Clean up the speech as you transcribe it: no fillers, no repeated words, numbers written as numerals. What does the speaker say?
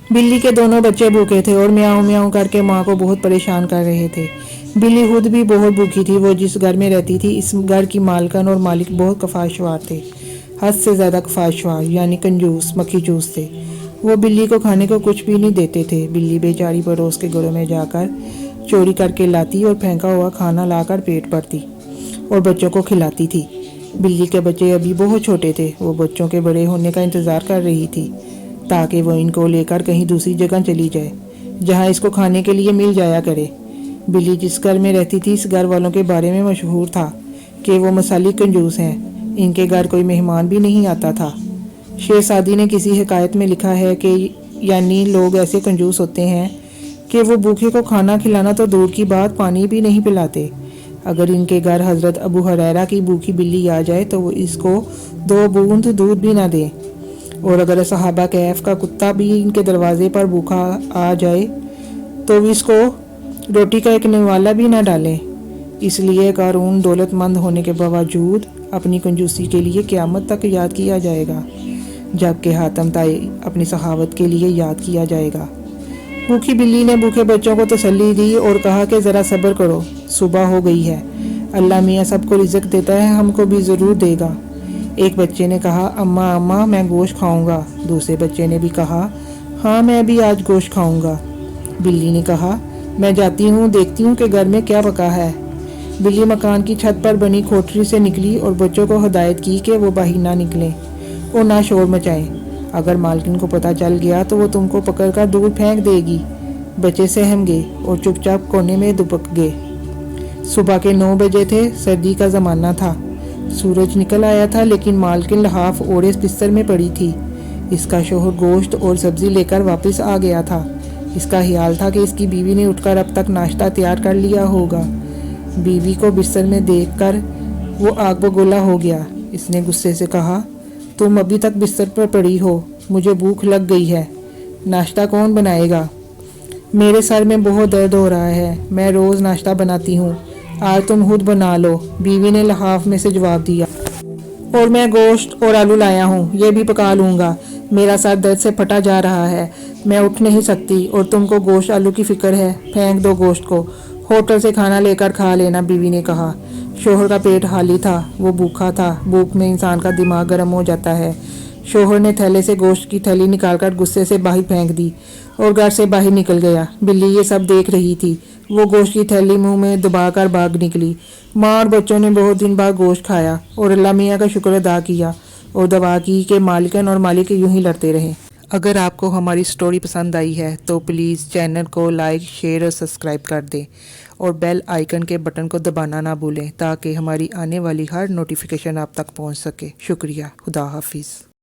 बिल्ली के दोनों बच्चे भूखे थे और म्याऊं म्याऊं करके माँ को बहुत परेशान कर रहे थे। बिल्ली खुद भी बहुत भूखी थी। वो जिस घर में रहती थी, इस घर की मालकन और मालिक बहुत कफाशवार थे, हद से ज़्यादा कफाशवार, यानी कंजूस मक्खी चूस थे। वो बिल्ली को खाने को कुछ भी नहीं देते थे। बिल्ली बेचारी पड़ोस के घरों में जाकर चोरी करके लाती और फेंका हुआ खाना लाकर पेट भरती और बच्चों को खिलाती थी। बिल्ली के बच्चे अभी बहुत छोटे थे। वो बच्चों के बड़े होने का इंतज़ार कर रही थी ताकि वो इनको लेकर कहीं दूसरी जगह चली जाए जहाँ इसको खाने के लिए मिल जाया करे। बिल्ली जिस घर में रहती थी, इस घर वालों के बारे में मशहूर था कि वो मसाली कंजूस हैं। इनके घर कोई मेहमान भी नहीं आता था। शेरसादी ने किसी हिकायत में लिखा है कि यानी लोग ऐसे कंजूस होते हैं कि वो भूखे को खाना खिलाना तो दूर की बात, पानी भी नहीं पिलाते। अगर इनके घर हज़रत अबू हुरैरा की भूखी बिल्ली आ जाए तो वो इसको 2 बूंद दूध भी ना दे, और अगर सहाबा कैफ का कुत्ता भी इनके दरवाजे पर भूखा आ जाए तो इसको रोटी का एक निवाला भी ना डालें। इसलिए कारून दौलतमंद होने के बावजूद अपनी कंजूसी के लिए क़यामत तक याद किया जाएगा, जबकि हातम ताई अपनी सखावत के लिए याद किया जाएगा। भूखी बिल्ली ने भूखे बच्चों को तसल्ली दी और कहा कि ज़रा सब्र करो, सुबह हो गई है। अल्लाह मियाँ सबको रिज़्क देता है, हमको भी ज़रूर देगा। एक बच्चे ने कहा, अम्मा अम्मा मैं गोश्त खाऊंगा। दूसरे बच्चे ने भी कहा, हाँ मैं भी आज गोश्त खाऊंगा। बिल्ली ने कहा, मैं जाती हूँ, देखती हूँ कि घर में क्या पका है। बिल्ली मकान की छत पर बनी कोठरी से निकली और बच्चों को हिदायत की कि वो बाहर ना निकलें और ना शोर मचाएं। अगर मालकिन को पता चल गया तो वो तुमको पकड़कर दूर फेंक देगी। बच्चे सहम गए और चुपचाप कोने में दुबक गए। सुबह के 9 बजे थे, सर्दी का ज़माना था। सूरज निकल आया था, लेकिन मालकिन लहाफ ओढ़े बिस्तर में पड़ी थी। इसका शोहर गोश्त और सब्ज़ी लेकर वापस आ गया था। इसका ख्याल था कि इसकी बीवी ने उठकर अब तक नाश्ता तैयार कर लिया होगा। बीवी को बिस्तर में देखकर वो आग बगोला हो गया। इसने गुस्से से कहा, तुम अभी तक बिस्तर पर पड़ी हो, मुझे भूख लग गई है, नाश्ता कौन बनाएगा? मेरे सर में बहुत दर्द हो रहा है, मैं रोज़ नाश्ता बनाती हूँ, आज तुम खुद बना लो। बीवी ने लहाफ में से जवाब दिया। और मैं गोश्त और आलू लाया हूँ, ये भी पका लूँगा। मेरा सर दर्द से फटा जा रहा है, मैं उठ नहीं सकती, और तुमको गोश्त आलू की फिक्र है, फेंक दो गोश्त को, होटल से खाना लेकर खा लेना। बीवी ने कहा। शोहर का पेट खाली था, वो भूखा था। भूख में इंसान का दिमाग गर्म हो जाता है। शोहर ने थैले से गोश्त की थैली निकालकर गुस्से से बाहर फेंक दी और घर से बाहर निकल गया। बिल्ली ये सब देख रही थी। वो गोश्त की थैली मुंह में दबाकर भाग निकली। माँ और बच्चों ने बहुत दिन बाद गोश्त खाया और अल्लाह मियाँ का शुक्र अदा किया और दुआ की कि मालिकन और मालिक यूं ही लड़ते रहे। अगर आपको हमारी स्टोरी पसंद आई है तो प्लीज़ चैनल को लाइक, शेयर और सब्सक्राइब कर दें और बेल आइकन के बटन को दबाना ना भूलें ताकि हमारी आने वाली हर नोटिफिकेशन आप तक पहुंच सके। शुक्रिया। खुदा हाफिज़।